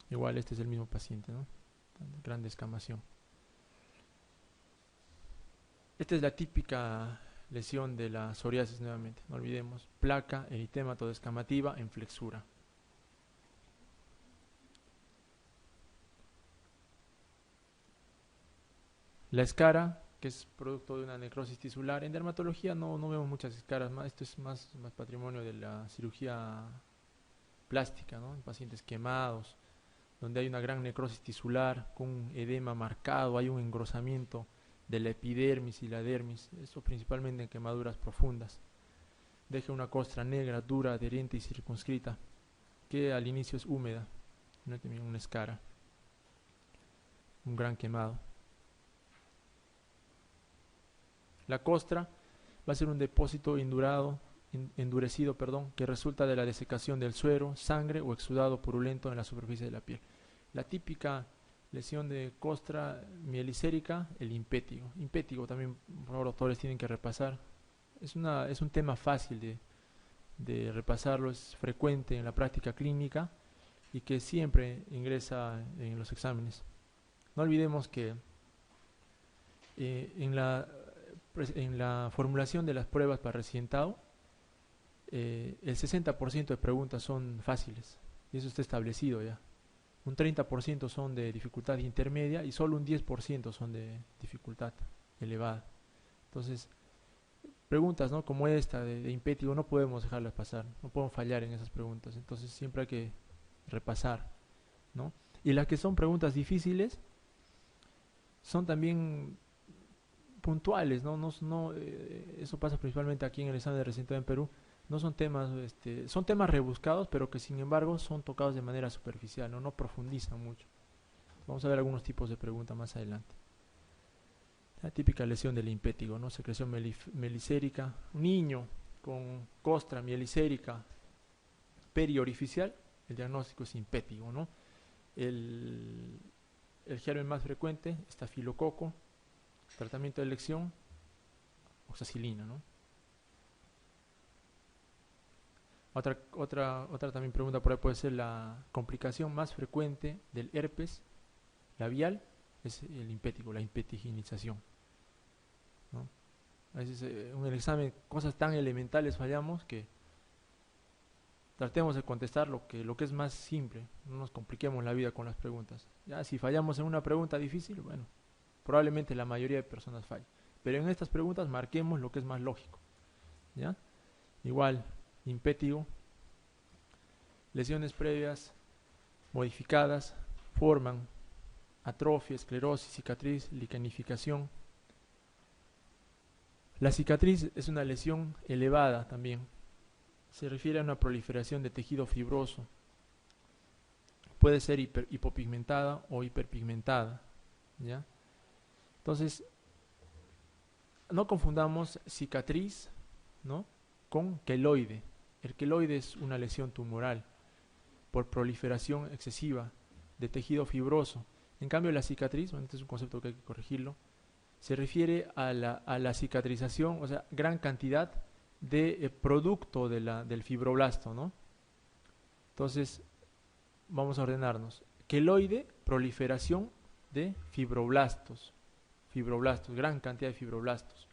Igual este es el mismo paciente, ¿no? Gran descamación. Esta es la típica lesión de la psoriasis nuevamente, no olvidemos, placa eritematodo-descamativa en flexura. La escara, que es producto de una necrosis tisular, en dermatología no vemos muchas escaras, esto es más patrimonio de la cirugía plástica, ¿no? En pacientes quemados, donde hay una gran necrosis tisular, con un edema marcado, hay un engrosamiento de la epidermis y la dermis, eso principalmente en quemaduras profundas. Deja una costra negra, dura, adherente y circunscrita, que al inicio es húmeda, no tiene una escara, un gran quemado. La costra va a ser un depósito endurecido, que resulta de la desecación del suero, sangre o exudado purulento en la superficie de la piel. La típica lesión de costra mielicérica, el impétigo. Impétigo también, por favor, doctores, tienen que repasar. Es un tema fácil de repasarlo, es frecuente en la práctica clínica y que siempre ingresa en los exámenes. No olvidemos que en la formulación de las pruebas para residentado, el 60% de preguntas son fáciles, y eso está establecido ya. Un 30% son de dificultad intermedia y solo un 10% son de dificultad elevada. Entonces, preguntas, ¿no?, como esta de impétigo no podemos dejarlas pasar, no podemos fallar en esas preguntas. Entonces, siempre hay que repasar, ¿no? Y las que son preguntas difíciles son también puntuales, ¿no? Eso pasa principalmente aquí en el examen de residentado en Perú. No son temas, son temas rebuscados, pero que sin embargo son tocados de manera superficial, no profundizan mucho. Vamos a ver algunos tipos de preguntas más adelante. La típica lesión del impétigo, ¿no? Secreción melicérica. Un niño con costra mielicérica periorificial, el diagnóstico es impétigo, ¿no? El germen más frecuente, estafilococo. Tratamiento de elección, oxacilina, ¿no? Otra también pregunta por ahí puede ser: la complicación más frecuente del herpes labial es el impético, la impetiginización, ¿no? A veces en el examen cosas tan elementales fallamos que tratemos de contestar lo que es más simple, no nos compliquemos la vida con las preguntas. Ya si fallamos en una pregunta difícil, bueno, probablemente la mayoría de personas fallen, pero en estas preguntas marquemos lo que es más lógico, ¿ya? Igual, impétigo, lesiones previas modificadas forman atrofia, esclerosis, cicatriz, licanificación. La cicatriz es una lesión elevada también. Se refiere a una proliferación de tejido fibroso. Puede ser hipopigmentada o hiperpigmentada, ¿ya? Entonces, no confundamos cicatriz, ¿no?, con queloide. El queloide es una lesión tumoral por proliferación excesiva de tejido fibroso. En cambio, la cicatriz, bueno, este es un concepto que hay que corregirlo, se refiere a la cicatrización, o sea, gran cantidad de producto del fibroblasto, ¿no? Entonces, vamos a ordenarnos. Queloide, proliferación de fibroblastos, gran cantidad de fibroblastos.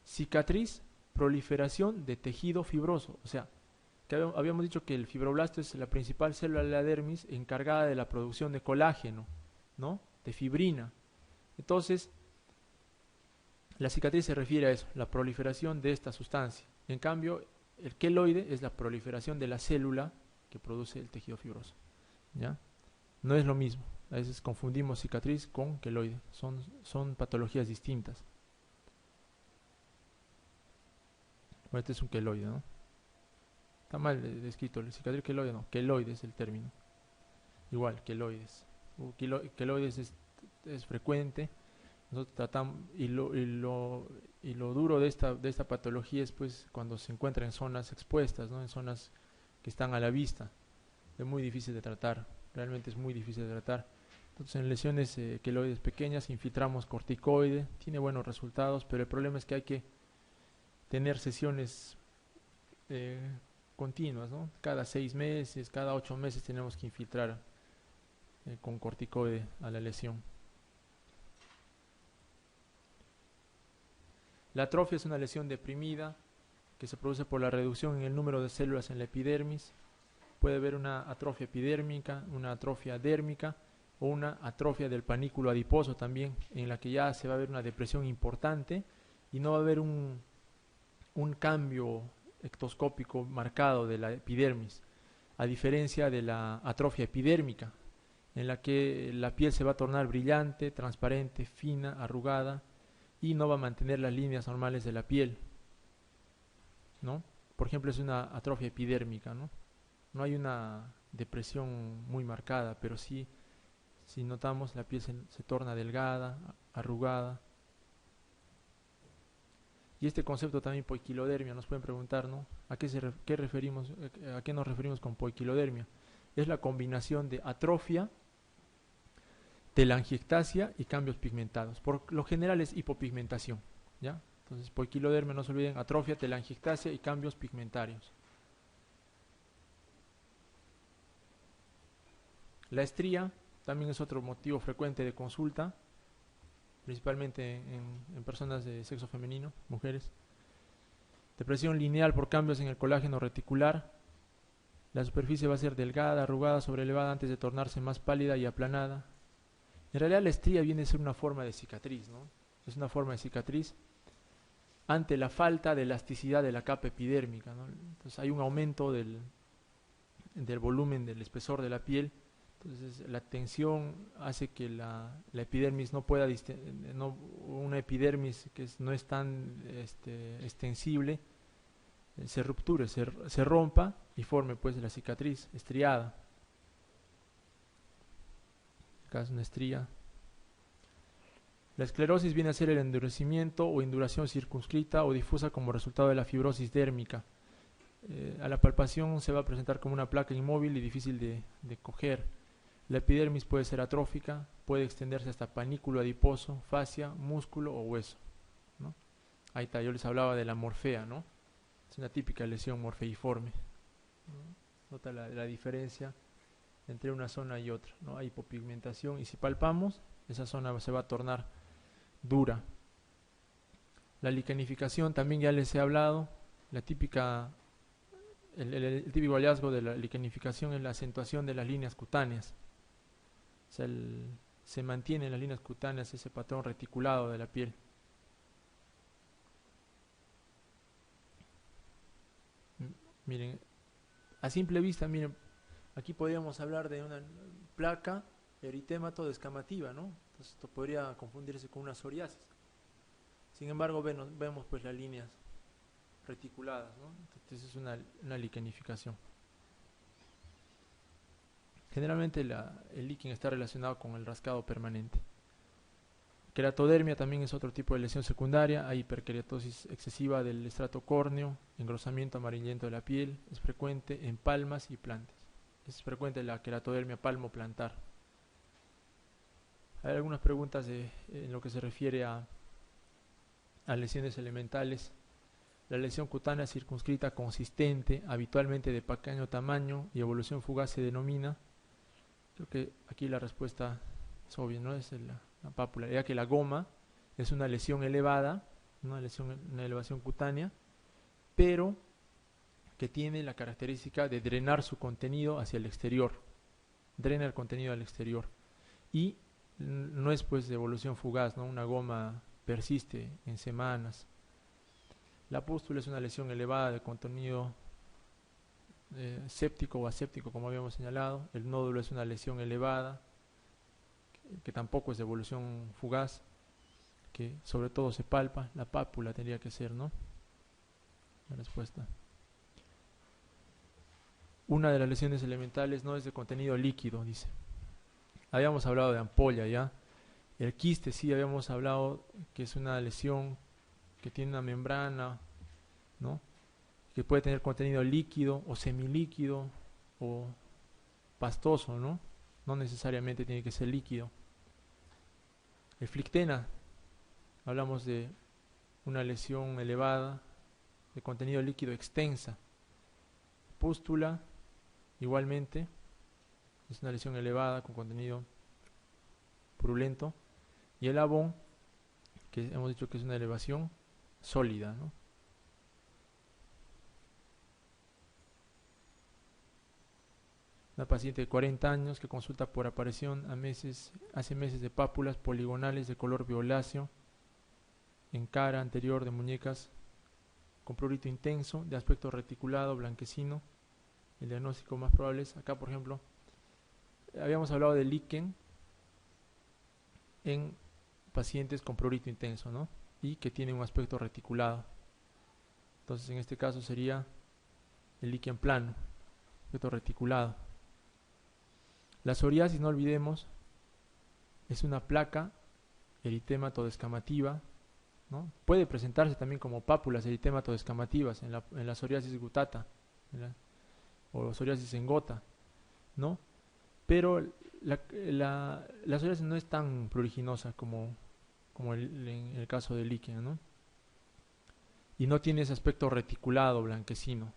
Cicatriz, proliferación de tejido fibroso, o sea, que habíamos dicho que el fibroblasto es la principal célula de la dermis encargada de la producción de colágeno, ¿no?, de fibrina. Entonces, la cicatriz se refiere a eso, la proliferación de esta sustancia. En cambio, el queloide es la proliferación de la célula que produce el tejido fibroso, ¿ya? No es lo mismo. A veces confundimos cicatriz con queloide. Son patologías distintas. Bueno, este es un queloide, ¿no? Está mal descrito. Cicatriz queloide, no. Queloide es el término. Igual, queloides. Queloides es frecuente. Nosotros tratamos, y lo duro de esta patología es pues cuando se encuentra en zonas expuestas, ¿no?, en zonas que están a la vista. Es muy difícil de tratar. Realmente es muy difícil de tratar. Entonces, en lesiones queloides pequeñas infiltramos corticoide, tiene buenos resultados, pero el problema es que hay que tener sesiones continuas, ¿no? Cada 6 meses, cada 8 meses tenemos que infiltrar con corticoide a la lesión. La atrofia es una lesión deprimida que se produce por la reducción en el número de células en la epidermis. Puede haber una atrofia epidérmica, una atrofia dérmica o una atrofia del panículo adiposo también, en la que ya se va a ver una depresión importante y no va a haber un cambio ectoscópico marcado de la epidermis, a diferencia de la atrofia epidérmica, en la que la piel se va a tornar brillante, transparente, fina, arrugada y no va a mantener las líneas normales de la piel, ¿no? Por ejemplo, es una atrofia epidérmica, ¿no? No hay una depresión muy marcada, pero sí, si notamos, la piel se torna delgada, arrugada. Y este concepto también poiquilodermia, nos pueden preguntar, ¿no? ¿A qué nos referimos con poiquilodermia? Es la combinación de atrofia, telangiectasia y cambios pigmentados. Por lo general es hipopigmentación, ¿ya? Entonces, poiquilodermia, no se olviden, atrofia, telangiectasia y cambios pigmentarios. La estría también es otro motivo frecuente de consulta, principalmente en personas de sexo femenino, mujeres. Depresión lineal por cambios en el colágeno reticular. La superficie va a ser delgada, arrugada, sobrelevada antes de tornarse más pálida y aplanada. En realidad la estría viene a ser una forma de cicatriz, ¿no? Es una forma de cicatriz ante la falta de elasticidad de la capa epidérmica, ¿no? Entonces hay un aumento del volumen, del espesor de la piel. Entonces la tensión hace que la epidermis no pueda, una epidermis que no es tan extensible, se rupture, se rompa y forme pues la cicatriz estriada. Acá es una estría. La esclerosis viene a ser el endurecimiento o induración circunscrita o difusa como resultado de la fibrosis dérmica. A la palpación se va a presentar como una placa inmóvil y difícil de coger. La epidermis puede ser atrófica, puede extenderse hasta panículo adiposo, fascia, músculo o hueso, ¿no? Ahí está, yo les hablaba de la morfea, ¿no? Es una típica lesión morfeiforme, ¿no? Nota la diferencia entre una zona y otra, ¿no? Hay hipopigmentación y si palpamos, esa zona se va a tornar dura. La lichenificación también ya les he hablado. El típico hallazgo de la lichenificación es la acentuación de las líneas cutáneas. O sea, se mantiene en las líneas cutáneas ese patrón reticulado de la piel. Miren, a simple vista, miren, aquí podríamos hablar de una placa eritémato descamativa, ¿no? Entonces esto podría confundirse con una psoriasis. Sin embargo, vemos pues las líneas reticuladas, ¿no? Entonces es una lichenificación. Generalmente el líquen está relacionado con el rascado permanente. Queratodermia también es otro tipo de lesión secundaria. Hay hiperqueratosis excesiva del estrato córneo, engrosamiento amarillento de la piel. Es frecuente en palmas y plantas. Es frecuente la queratodermia palmo-plantar. Hay algunas preguntas en lo que se refiere a lesiones elementales. La lesión cutánea circunscrita consistente, habitualmente de pequeño tamaño y evolución fugaz se denomina. Creo que aquí la respuesta es obvia, ¿no? Es la pápula, ya que la goma es una lesión elevada, una elevación cutánea, pero que tiene la característica de drenar su contenido hacia el exterior, drena el contenido al exterior y no es pues de evolución fugaz, ¿no? Una goma persiste en semanas. La pústula es una lesión elevada de contenido séptico o aséptico, como habíamos señalado. El nódulo es una lesión elevada que tampoco es de evolución fugaz, que sobre todo se palpa. La pápula tendría que ser, ¿no? La respuesta. Una de las lesiones elementales no es de contenido líquido, dice. Habíamos hablado de ampolla ya. El quiste sí habíamos hablado que es una lesión que tiene una membrana, ¿no? Que puede tener contenido líquido o semilíquido o pastoso, ¿no? No necesariamente tiene que ser líquido. El flictena, hablamos de una lesión elevada de contenido líquido extensa. Pústula, igualmente, es una lesión elevada con contenido purulento, y el ABON, que hemos dicho que es una elevación sólida, ¿no? Una paciente de 40 años que consulta por aparición hace meses de pápulas poligonales de color violáceo en cara anterior de muñecas con prurito intenso, de aspecto reticulado, blanquecino. El diagnóstico más probable es, acá por ejemplo, habíamos hablado de líquen en pacientes con prurito intenso, ¿no? Y que tienen un aspecto reticulado. Entonces en este caso sería el líquen plano, aspecto reticulado. La psoriasis, no olvidemos, es una placa eritémato-descamativa, ¿no? Puede presentarse también como pápulas eritémato-descamativas en la psoriasis gutata o psoriasis en gota, ¿no? Pero la psoriasis no es tan pruriginosa como en el caso del líquen, ¿no? Y no tiene ese aspecto reticulado, blanquecino.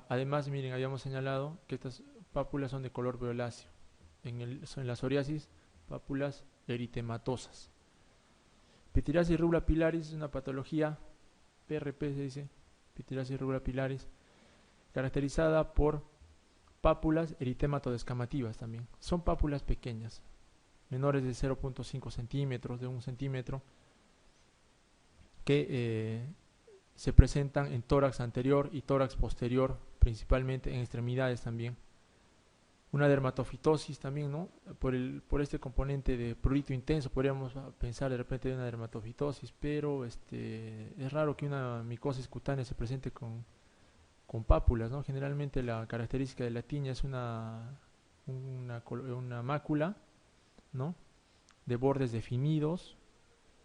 Además, miren, habíamos señalado que estas pápulas son de color violáceo. En la psoriasis, pápulas eritematosas. Pityriasis rubra pilaris es una patología, PRP se dice, Pityriasis rubra pilaris, caracterizada por pápulas eritémato-descamativas también. Son pápulas pequeñas, menores de 0.5 centímetros, de 1 centímetro, que se presentan en tórax anterior y tórax posterior, principalmente en extremidades también. Una dermatofitosis también, ¿no? Por este componente de prurito intenso, podríamos pensar de repente de una dermatofitosis, pero es raro que una micosis cutánea se presente con pápulas, ¿no? Generalmente la característica de la tiña es una mácula, ¿no? De bordes definidos,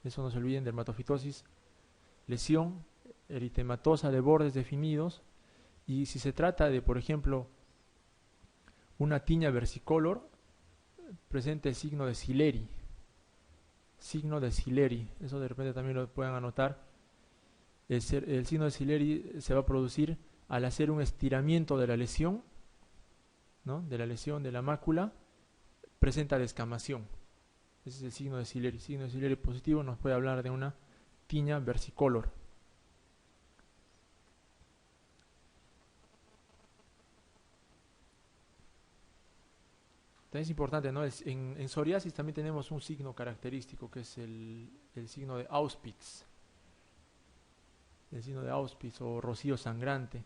eso no se olviden, dermatofitosis, lesión eritematosa de bordes definidos. Y si se trata de, por ejemplo, una tiña versicolor, presenta el signo de Sileri. Signo de Sileri, eso de repente también lo pueden anotar. El signo de Sileri se va a producir al hacer un estiramiento de la lesión, ¿no? De la lesión de la mácula, presenta descamación. Ese es el signo de Sileri. Signo de Sileri positivo nos puede hablar de una tiña versicolor. También es importante, ¿no? En psoriasis también tenemos un signo característico que es el signo de Auspitz. El signo de Auspitz o rocío sangrante,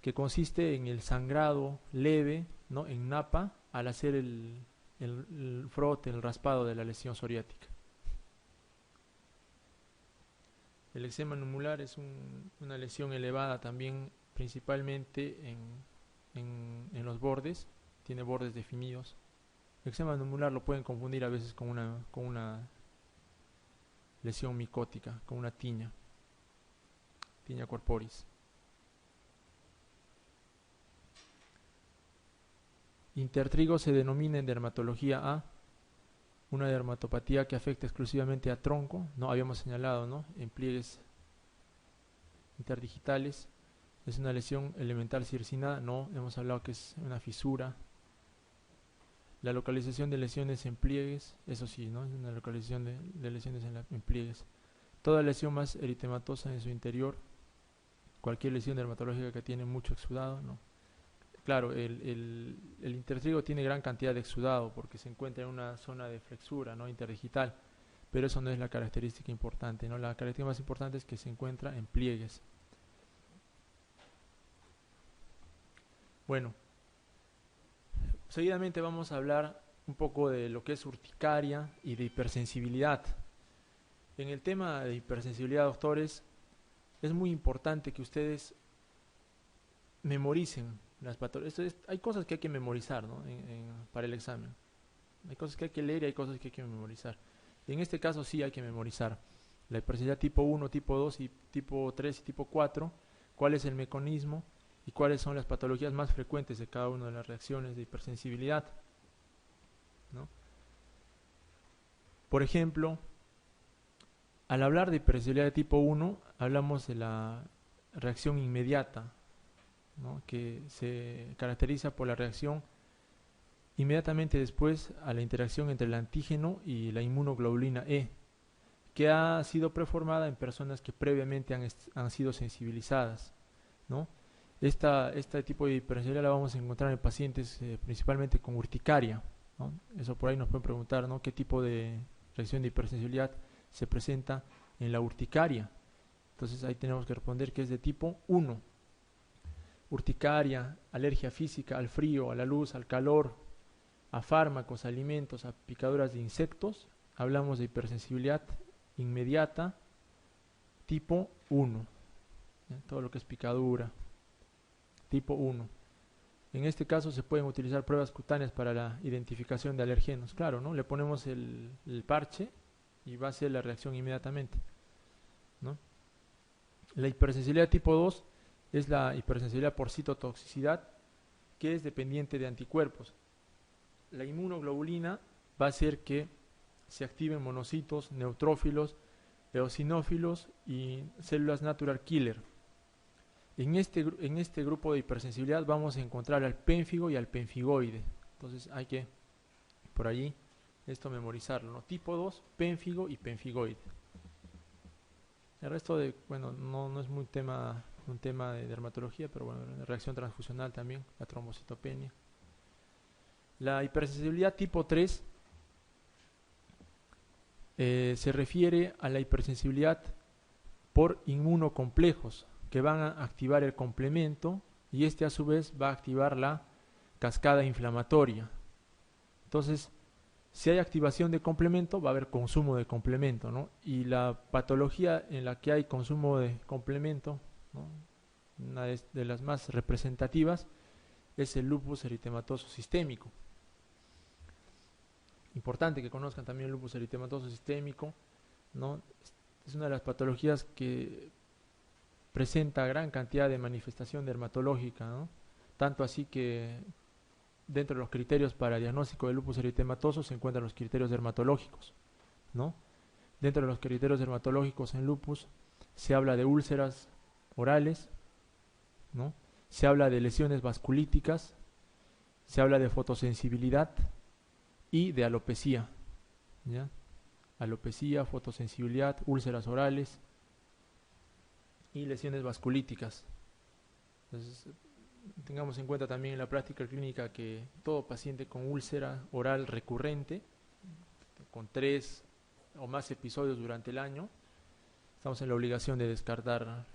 que consiste en el sangrado leve, ¿no? En napa al hacer el frote, el raspado de la lesión psoriática. El eczema numular es una lesión elevada también, principalmente en los bordes, tiene bordes definidos. El eczema numular lo pueden confundir a veces con una lesión micótica, con una tiña corporis. Intertrigo se denomina en dermatología A una dermatopatía que afecta exclusivamente a tronco, no habíamos señalado, ¿no? En pliegues interdigitales. Es una lesión elemental circinada, no, hemos hablado que es una fisura. La localización de lesiones en pliegues, eso sí, ¿no? Es una localización de lesiones en pliegues. Toda lesión más eritematosa en su interior, cualquier lesión dermatológica que tiene mucho exudado, ¿no? Claro, el intertrigo tiene gran cantidad de exudado porque se encuentra en una zona de flexura, ¿no? Interdigital, pero eso no es la característica importante, ¿no? La característica más importante es que se encuentra en pliegues. Bueno, seguidamente vamos a hablar un poco de lo que es urticaria y de hipersensibilidad. En el tema de hipersensibilidad, doctores, es muy importante que ustedes memoricen las patologías. Hay cosas que hay que memorizar, ¿no? Para el examen. Hay cosas que hay que leer y hay cosas que hay que memorizar. Y en este caso sí hay que memorizar la hipersensibilidad tipo 1, tipo 2 y tipo 3 y tipo 4, cuál es el mecanismo y cuáles son las patologías más frecuentes de cada una de las reacciones de hipersensibilidad, ¿no? Por ejemplo, al hablar de hipersensibilidad de tipo 1, hablamos de la reacción inmediata, ¿no?, que se caracteriza por la reacción inmediatamente después a la interacción entre el antígeno y la inmunoglobulina E, que ha sido preformada en personas que previamente han sido sensibilizadas, ¿no? Este tipo de hipersensibilidad la vamos a encontrar en pacientes principalmente con urticaria, ¿no? Eso por ahí nos pueden preguntar, ¿no?, qué tipo de reacción de hipersensibilidad se presenta en la urticaria. Entonces ahí tenemos que responder que es de tipo 1. Urticaria, alergia física al frío, a la luz, al calor, a fármacos, alimentos, a picaduras de insectos. Hablamos de hipersensibilidad inmediata tipo 1. Todo lo que es picadura, tipo 1. En este caso se pueden utilizar pruebas cutáneas para la identificación de alergenos. Claro, ¿no? Le ponemos el parche y va a ser la reacción inmediatamente, ¿no? La hipersensibilidad tipo 2 es la hipersensibilidad por citotoxicidad, que es dependiente de anticuerpos. La inmunoglobulina va a hacer que se activen monocitos, neutrófilos, eosinófilos y células natural killer. En este grupo de hipersensibilidad vamos a encontrar al pénfigo y al penfigoide. Entonces hay que, por allí, esto memorizarlo, ¿no? Tipo 2, pénfigo y penfigoide. El resto bueno, no es un tema de dermatología, pero bueno, la reacción transfusional también, la trombocitopenia. La hipersensibilidad tipo 3 se refiere a la hipersensibilidad por inmunocomplejos que van a activar el complemento y este a su vez va a activar la cascada inflamatoria. Entonces, si hay activación de complemento, va a haber consumo de complemento, ¿no? Y la patología en la que hay consumo de complemento, ¿no?, una de las más representativas es el lupus eritematoso sistémico. Importante que conozcan también el lupus eritematoso sistémico, ¿no? Es una de las patologías que presenta gran cantidad de manifestación dermatológica, ¿no? Tanto así que dentro de los criterios para diagnóstico de lupus eritematoso se encuentran los criterios dermatológicos, ¿no? Dentro de los criterios dermatológicos en lupus se habla de úlceras orales, ¿no? Se habla de lesiones vasculíticas, se habla de fotosensibilidad y de alopecia, ¿ya? Alopecia, fotosensibilidad, úlceras orales y lesiones vasculíticas. Entonces, tengamos en cuenta también en la práctica clínica que todo paciente con úlcera oral recurrente, con 3 o más episodios durante el año, estamos en la obligación de descartar,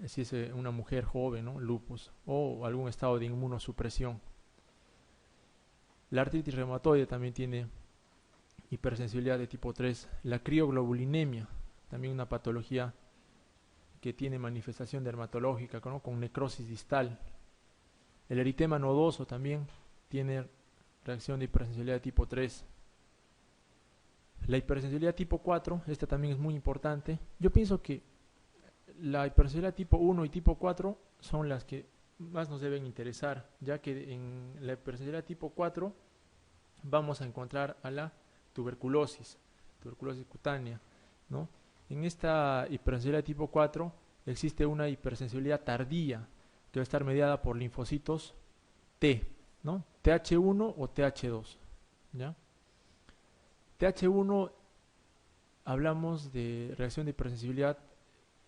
si es una mujer joven, ¿no?, lupus o algún estado de inmunosupresión. La artritis reumatoide también tiene hipersensibilidad de tipo 3. La crioglobulinemia, también una patología que tiene manifestación dermatológica, ¿no?, con necrosis distal. El eritema nodoso también tiene reacción de hipersensibilidad de tipo 3. La hipersensibilidad tipo 4, esta también es muy importante. Yo pienso que la hipersensibilidad tipo 1 y tipo 4 son las que más nos deben interesar, ya que en la hipersensibilidad tipo 4 vamos a encontrar a la tuberculosis cutánea, ¿no? En esta hipersensibilidad tipo 4 existe una hipersensibilidad tardía que va a estar mediada por linfocitos T, ¿no? TH1 o TH2, ¿ya? TH1 hablamos de reacción de hipersensibilidad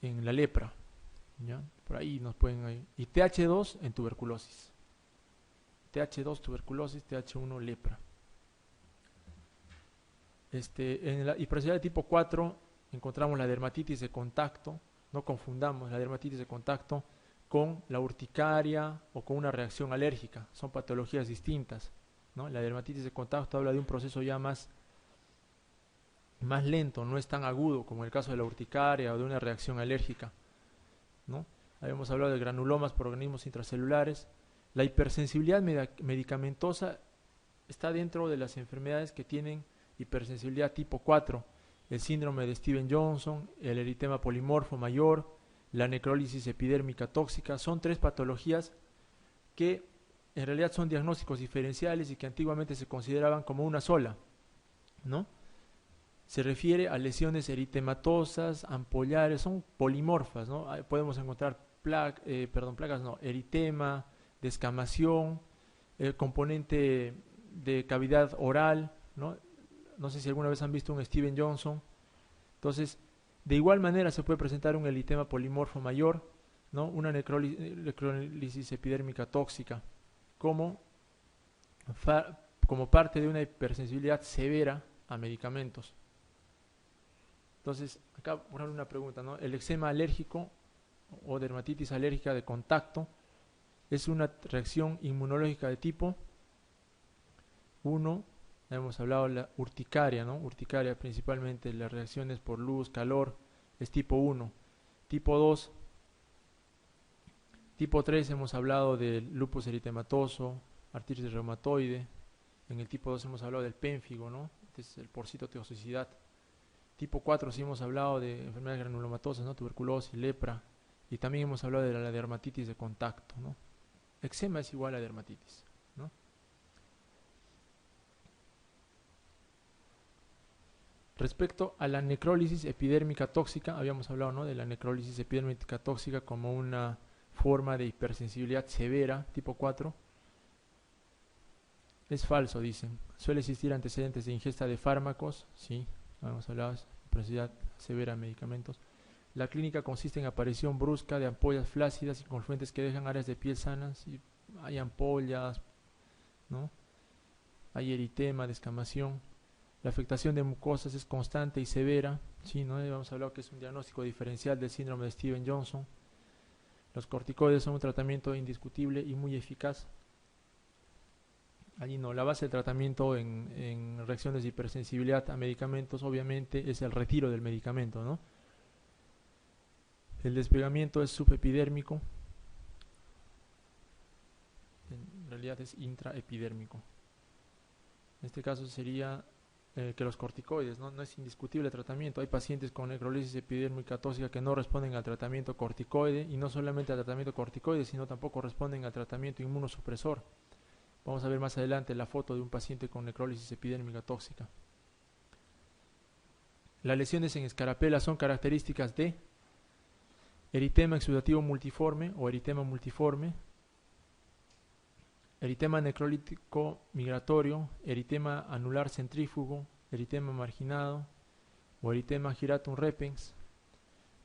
en la lepra, ¿ya? Por ahí nos pueden ir. Y TH2 en tuberculosis. TH2 tuberculosis, TH1 lepra. En la hipersensibilidad de tipo 4 encontramos la dermatitis de contacto. No confundamos la dermatitis de contacto con la urticaria o con una reacción alérgica. Son patologías distintas, ¿no? La dermatitis de contacto habla de un proceso ya más lento, no es tan agudo como en el caso de la urticaria o de una reacción alérgica, ¿no? Habíamos hablado de granulomas por organismos intracelulares. La hipersensibilidad medicamentosa está dentro de las enfermedades que tienen hipersensibilidad tipo 4, el síndrome de Steven-Johnson, el eritema polimorfo mayor, la necrólisis epidérmica tóxica. Son 3 patologías que en realidad son diagnósticos diferenciales y que antiguamente se consideraban como una sola, ¿no? Se refiere a lesiones eritematosas, ampollares, son polimorfas, ¿no? Podemos encontrar plagas no, eritema, descamación, el componente de cavidad oral, ¿no? No sé si alguna vez han visto un Steven Johnson. Entonces, de igual manera se puede presentar un eritema polimorfo mayor, ¿no? Una necrólisis epidérmica tóxica, como parte de una hipersensibilidad severa a medicamentos. Entonces, acá por ejemplo una pregunta, ¿no? El eczema alérgico o dermatitis alérgica de contacto es una reacción inmunológica de tipo 1. Hemos hablado de la urticaria, ¿no? Urticaria principalmente, las reacciones por luz, calor, es tipo 1. Tipo 2, tipo 3 hemos hablado del lupus eritematoso, artritis reumatoide. En el tipo 2 hemos hablado del pénfigo, ¿no? Este es el porcito toxicidad. Tipo 4 sí hemos hablado de enfermedades granulomatosas, ¿no? Tuberculosis, lepra. Y también hemos hablado de la dermatitis de contacto, ¿no? Eczema es igual a dermatitis, ¿no? Respecto a la necrólisis epidérmica tóxica, habíamos hablado, ¿no?, de la necrólisis epidérmica tóxica como una forma de hipersensibilidad severa, tipo 4. Es falso, dicen. Suele existir antecedentes de ingesta de fármacos, sí, habíamos hablado de hipersensibilidad severa a medicamentos. La clínica consiste en aparición brusca de ampollas flácidas y confluentes que dejan áreas de piel sanas. Y hay ampollas, ¿no? Hay eritema, descamación. La afectación de mucosas es constante y severa, sí, ¿no? Hemos hablado que es un diagnóstico diferencial del síndrome de Steven Johnson. Los corticoides son un tratamiento indiscutible y muy eficaz. Allí no, la base del tratamiento en reacciones de hipersensibilidad a medicamentos obviamente es el retiro del medicamento, ¿no? El despegamiento es subepidérmico, en realidad es intraepidérmico. En este caso sería que los corticoides, ¿no? No es indiscutible el tratamiento. Hay pacientes con necrólisis epidérmica tóxica que no responden al tratamiento corticoide, y no solamente al tratamiento corticoide, sino tampoco responden al tratamiento inmunosupresor. Vamos a ver más adelante la foto de un paciente con necrólisis epidérmica tóxica. Las lesiones en escarapela son características de eritema exudativo multiforme o eritema multiforme, eritema necrolítico migratorio, eritema anular centrífugo, eritema marginado o eritema giratum repens.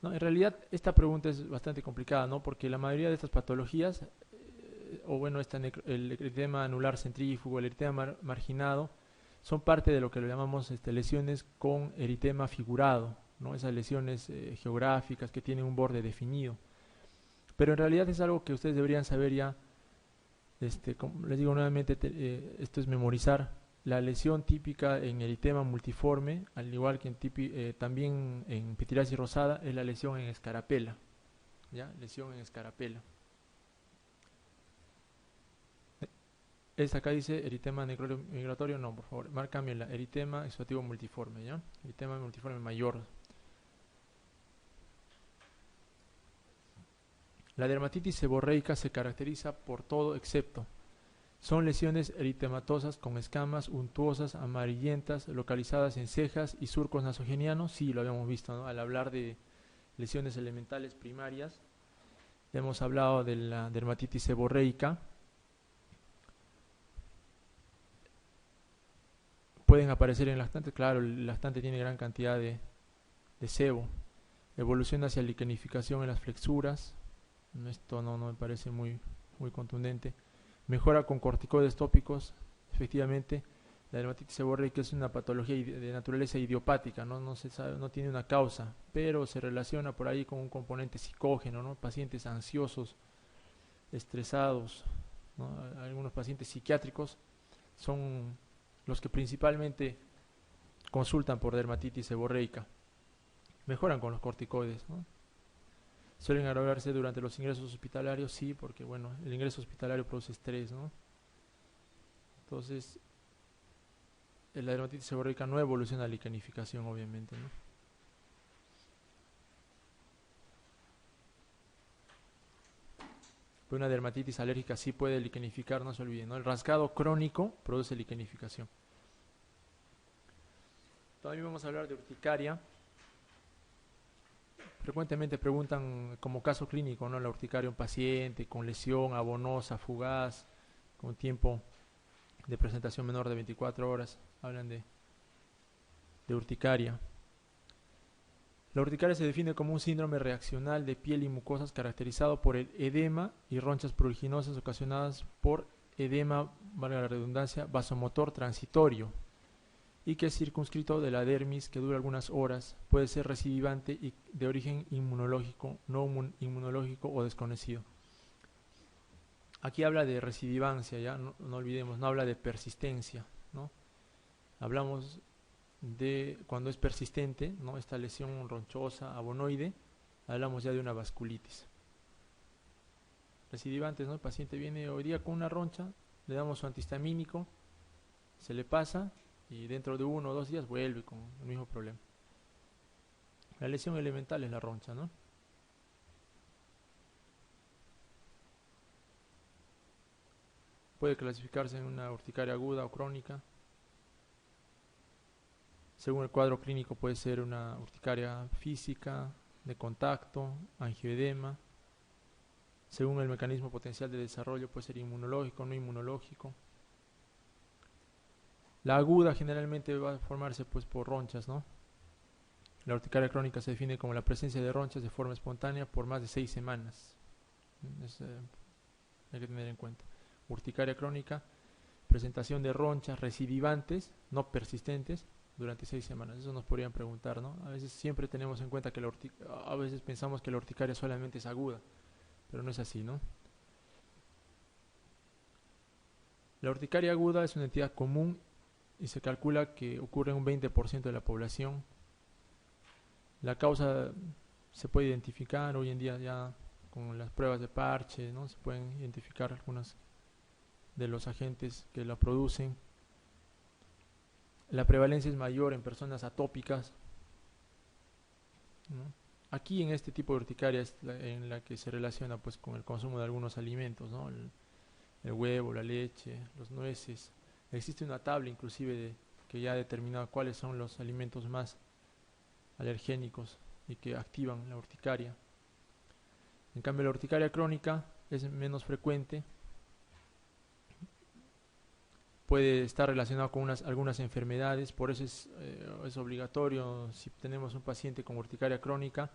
¿No? En realidad esta pregunta es bastante complicada, ¿no? Porque la mayoría de estas patologías, o bueno, el eritema anular centrífugo, el eritema marginado, son parte de lo que lo llamamos lesiones con eritema figurado, ¿no? Esas lesiones geográficas que tienen un borde definido. Pero en realidad es algo que ustedes deberían saber ya. Como les digo nuevamente, esto es memorizar. La lesión típica en eritema multiforme, al igual que también en pitiriasis rosada, es la lesión en escarapela, ¿ya? Lesión en escarapela. Esta acá dice eritema migratorio, no, por favor, márcame la eritema exudativo multiforme, ¿ya? Eritema multiforme mayor. La dermatitis seborreica se caracteriza por todo excepto. Son lesiones eritematosas con escamas untuosas, amarillentas, localizadas en cejas y surcos nasogenianos. Sí, lo habíamos visto, ¿no? Al hablar de lesiones elementales primarias, hemos hablado de la dermatitis seborreica. Pueden aparecer en lactantes, claro, el lactante tiene gran cantidad de sebo. Evolución hacia liquenificación en las flexuras. Esto no me parece muy contundente. Mejora con corticoides tópicos. Efectivamente, la dermatitis seborreica es una patología de naturaleza idiopática, no se sabe, no tiene una causa, pero se relaciona por ahí con un componente psicógeno, ¿no? Pacientes ansiosos, estresados, ¿no? Algunos pacientes psiquiátricos son los que principalmente consultan por dermatitis seborreica. Mejoran con los corticoides, ¿no? Suelen agregarse durante los ingresos hospitalarios, sí, porque bueno, el ingreso hospitalario produce estrés, ¿no? Entonces, la dermatitis seborreica no evoluciona a liquenificación, obviamente, ¿no? Pero una dermatitis alérgica sí puede liquenificar, no se olviden, ¿no? El rasgado crónico produce liquenificación. También vamos a hablar de urticaria. frecuentemente preguntan como caso clínico, ¿no? La urticaria, un paciente con lesión abonosa, fugaz, con tiempo de presentación menor de 24 horas. Hablan de urticaria. La urticaria se define como un síndrome reaccional de piel y mucosas caracterizado por el edema y ronchas pruriginosas ocasionadas por edema, valga la redundancia, vasomotor transitorio, y que es circunscrito de la dermis, que dura algunas horas, puede ser recidivante y de origen inmunológico, no inmunológico o desconocido. Aquí habla de recidivancia, ya no olvidemos, no habla de persistencia, ¿no? Hablamos de cuando es persistente, ¿no? Esta lesión ronchosa, abonoide, hablamos ya de una vasculitis. Recidivantes, ¿no? El paciente viene hoy día con una roncha, le damos su antihistamínico, se le pasa y dentro de 1 o 2 días vuelve con el mismo problema. La lesión elemental es la roncha, ¿no? Puede clasificarse en una urticaria aguda o crónica. Según el cuadro clínico puede ser una urticaria física, de contacto, angioedema. Según el mecanismo potencial de desarrollo puede ser inmunológico, no inmunológico. La aguda generalmente va a formarse pues por ronchas, ¿no? La urticaria crónica se define como la presencia de ronchas de forma espontánea por más de 6 semanas. Hay que tener en cuenta. Urticaria crónica, presentación de ronchas recidivantes, no persistentes, durante 6 semanas. Eso nos podrían preguntar, ¿no? A veces siempre tenemos en cuenta que a veces pensamos que la urticaria solamente es aguda, pero no es así, ¿no? La urticaria aguda es una entidad común y se calcula que ocurre en un 20% de la población. La causa se puede identificar hoy en día ya con las pruebas de parche, ¿no? Se pueden identificar algunos de los agentes que la producen. La prevalencia es mayor en personas atópicas, ¿no? Aquí en este tipo de urticaria es en la que se relaciona pues con el consumo de algunos alimentos, ¿no? El huevo, la leche, los nueces. Existe una tabla inclusive que ya ha determinado cuáles son los alimentos más alergénicos y que activan la urticaria. En cambio la urticaria crónica es menos frecuente, puede estar relacionado con algunas enfermedades, por eso es obligatorio, si tenemos un paciente con urticaria crónica,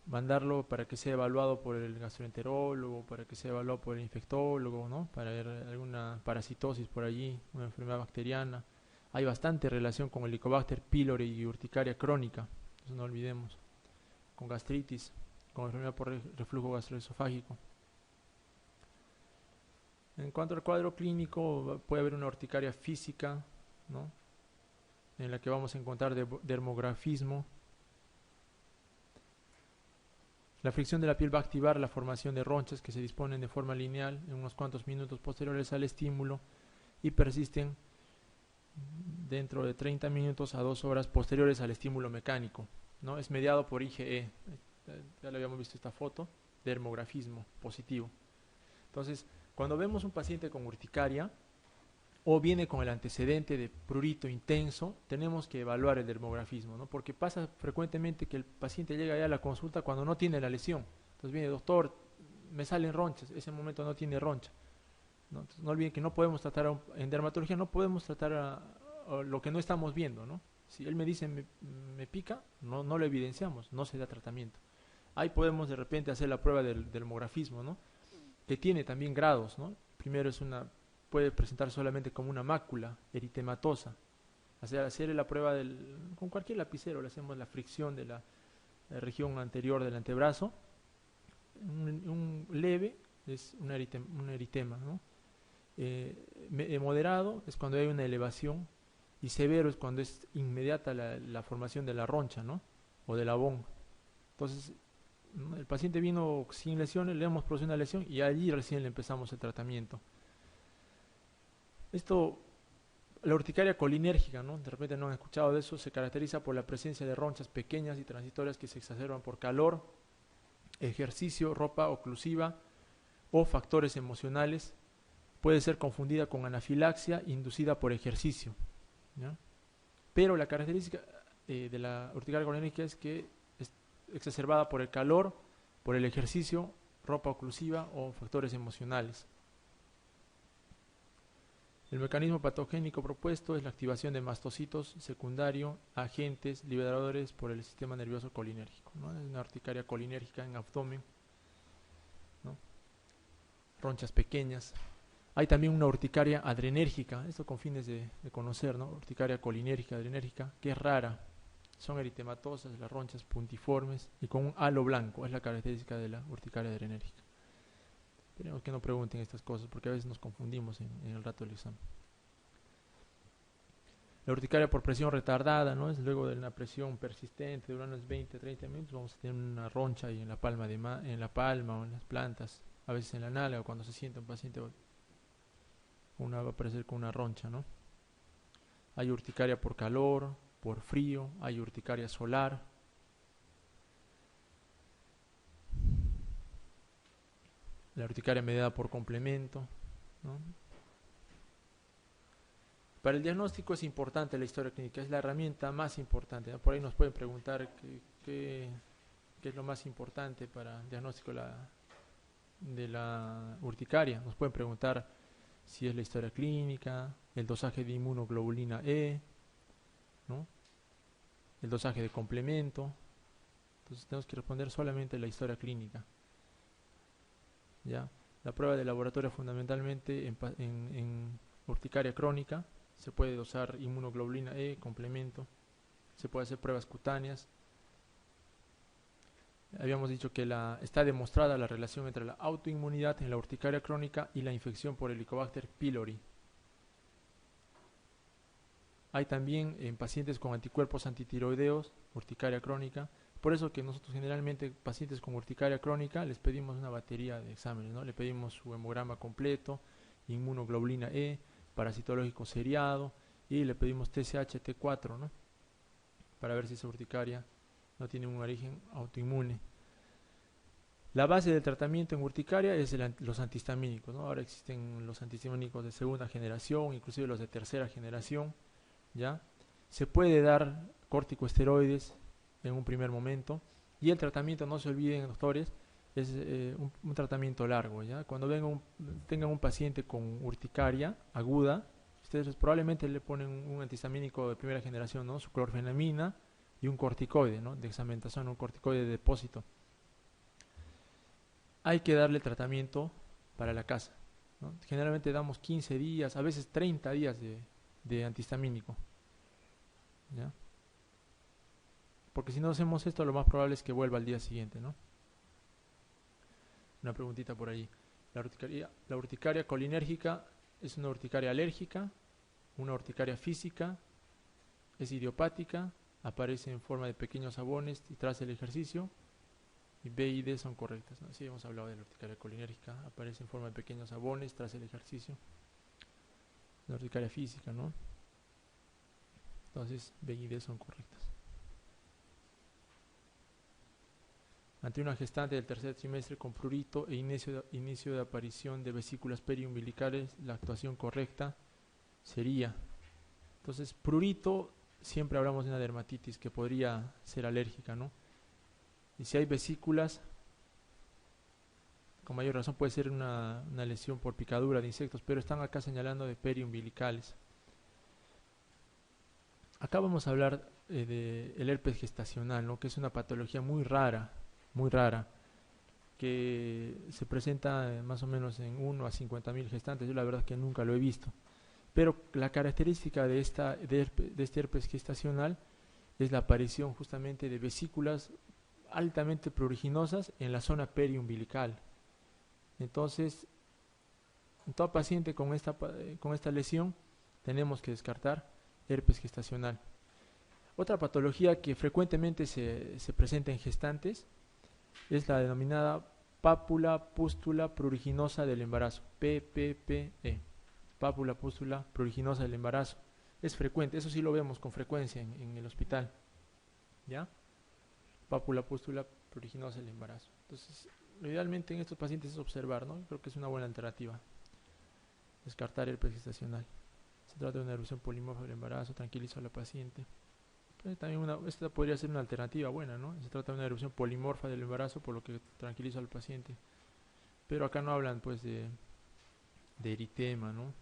mandarlo para que sea evaluado por el gastroenterólogo, para que sea evaluado por el infectólogo, ¿no? Para ver alguna parasitosis por allí, una enfermedad bacteriana. Hay bastante relación con el Helicobacter pylori y urticaria crónica, eso no olvidemos, con gastritis, con enfermedad por reflujo gastroesofágico. En cuanto al cuadro clínico, puede haber una urticaria física, ¿no? En la que vamos a encontrar dermografismo. La fricción de la piel va a activar la formación de ronchas que se disponen de forma lineal en unos cuantos minutos posteriores al estímulo y persisten dentro de 30 minutos a 2 horas posteriores al estímulo mecánico, ¿no? Es mediado por IgE, ya lo habíamos visto esta foto, dermografismo positivo. Entonces, cuando vemos un paciente con urticaria o viene con el antecedente de prurito intenso, tenemos que evaluar el dermografismo, ¿no? Porque pasa frecuentemente que el paciente llega ya a la consulta cuando no tiene la lesión. Entonces viene, doctor, me salen ronchas, ese momento no tiene roncha, ¿no? Entonces, no olviden que no podemos tratar, en dermatología no podemos tratar a lo que no estamos viendo, ¿no? Si él me dice me pica, no lo evidenciamos, no se da tratamiento. Ahí podemos de repente hacer la prueba del dermografismo, ¿no? Que tiene también grados, ¿no? Primero puede presentar solamente como una mácula eritematosa. Hacer la prueba con cualquier lapicero, le hacemos la fricción de la región anterior del antebrazo. Un leve es un eritema, ¿no? Moderado es cuando hay una elevación y severo es cuando es inmediata la formación de la roncha, ¿no? O de la bon. Entonces, el paciente vino sin lesiones, le hemos producido una lesión y allí recién le empezamos el tratamiento. La urticaria colinérgica, ¿no? De repente no han escuchado de eso, se caracteriza por la presencia de ronchas pequeñas y transitorias que se exacerban por calor, ejercicio, ropa oclusiva o factores emocionales. Puede ser confundida con anafilaxia inducida por ejercicio, ¿no? Pero la característica de la urticaria colinérgica es que exacerbada por el calor, por el ejercicio, ropa oclusiva o factores emocionales. El mecanismo patogénico propuesto es la activación de mastocitos secundario, agentes liberadores por el sistema nervioso colinérgico, ¿no? Es una urticaria colinérgica en abdomen, ¿no? Ronchas pequeñas. Hay también una urticaria adrenérgica, esto con fines de conocer, ¿no? Urticaria colinérgica, adrenérgica, que es rara. Son eritematosas, las ronchas puntiformes y con un halo blanco, es la característica de la urticaria adrenérgica. Esperemos que no pregunten estas cosas porque a veces nos confundimos en el rato del examen. La urticaria por presión retardada, ¿no? Es luego de una presión persistente de unos 20-30 minutos, vamos a tener una roncha ahí en la palma, en la palma o en las plantas, a veces en la nalga, cuando se sienta un paciente va a aparecer con una roncha, ¿no? Hay urticaria por calor, por frío, hay urticaria solar. La urticaria mediada por complemento, ¿no? Para el diagnóstico es importante la historia clínica, es la herramienta más importante, ¿no? Por ahí nos pueden preguntar qué es lo más importante para el diagnóstico de la urticaria. Nos pueden preguntar si es la historia clínica, el dosaje de inmunoglobulina E, ¿no? El dosaje de complemento. Entonces tenemos que responder solamente la historia clínica. ¿Ya? La prueba de laboratorio fundamentalmente en urticaria crónica. Se puede dosar inmunoglobulina E, complemento. Se puede hacer pruebas cutáneas. Habíamos dicho que está demostrada la relación entre la autoinmunidad en la urticaria crónica y la infección por Helicobacter pylori. Hay también en pacientes con anticuerpos antitiroideos, urticaria crónica. Por eso que nosotros generalmente, pacientes con urticaria crónica, les pedimos una batería de exámenes, ¿no? Le pedimos su hemograma completo, inmunoglobulina E, parasitológico seriado, y le pedimos TSH, T4, ¿no? Para ver si esa urticaria no tiene un origen autoinmune. La base del tratamiento en urticaria es los antihistamínicos, ¿no? Ahora existen los antihistamínicos de segunda generación, inclusive los de tercera generación, ¿ya? Se puede dar corticosteroides en un primer momento, y el tratamiento, no se olviden, doctores, es un tratamiento largo, ¿ya? Cuando tengan un paciente con urticaria aguda, ustedes probablemente le ponen un antihistamínico de primera generación, ¿no? Su clorfenamina y un corticoide, ¿no? De examentación, un corticoide de depósito. Hay que darle tratamiento para la casa, ¿no? Generalmente damos 15 días, a veces 30 días de antihistamínico, ¿ya? Porque si no hacemos esto, lo más probable es que vuelva al día siguiente, ¿no? Una preguntita por ahí. La urticaria colinérgica es una urticaria alérgica, una urticaria física, es idiopática, aparece en forma de pequeños sabones y tras el ejercicio, y B y D son correctas, ¿no? Sí, hemos hablado de la urticaria colinérgica, aparece en forma de pequeños sabones tras el ejercicio. La urticaria física, ¿no? Entonces B y D son correctas. Ante una gestante del tercer trimestre con prurito e inicio de aparición de vesículas periumbilicales, la actuación correcta sería, entonces prurito, siempre hablamos de una dermatitis que podría ser alérgica, ¿no? Y si hay vesículas, con mayor razón puede ser una lesión por picadura de insectos, pero están acá señalando de periumbilicales. Acá vamos a hablar del herpes gestacional, ¿no? Que es una patología muy rara, que se presenta más o menos en 1 a 50.000 gestantes. Yo la verdad que nunca lo he visto, pero la característica de este herpes gestacional es la aparición justamente de vesículas altamente pruriginosas en la zona periumbilical. Entonces, en todo paciente con esta lesión tenemos que descartar herpes gestacional. Otra patología que frecuentemente se presenta en gestantes es la denominada pápula pústula pruriginosa del embarazo, PPPE, pápula pústula pruriginosa del embarazo. Es frecuente, eso sí lo vemos con frecuencia en el hospital, ¿ya? Pápula pústula pruriginosa del embarazo. Entonces, lo idealmente en estos pacientes es observar, ¿no? Creo que es una buena alternativa, descartar herpes gestacional. Se trata de una erupción polimorfa del embarazo, tranquiliza a la paciente. También esta podría ser una alternativa buena, ¿no? Se trata de una erupción polimorfa del embarazo, por lo que tranquiliza al paciente. Pero acá no hablan, pues, de eritema, ¿no?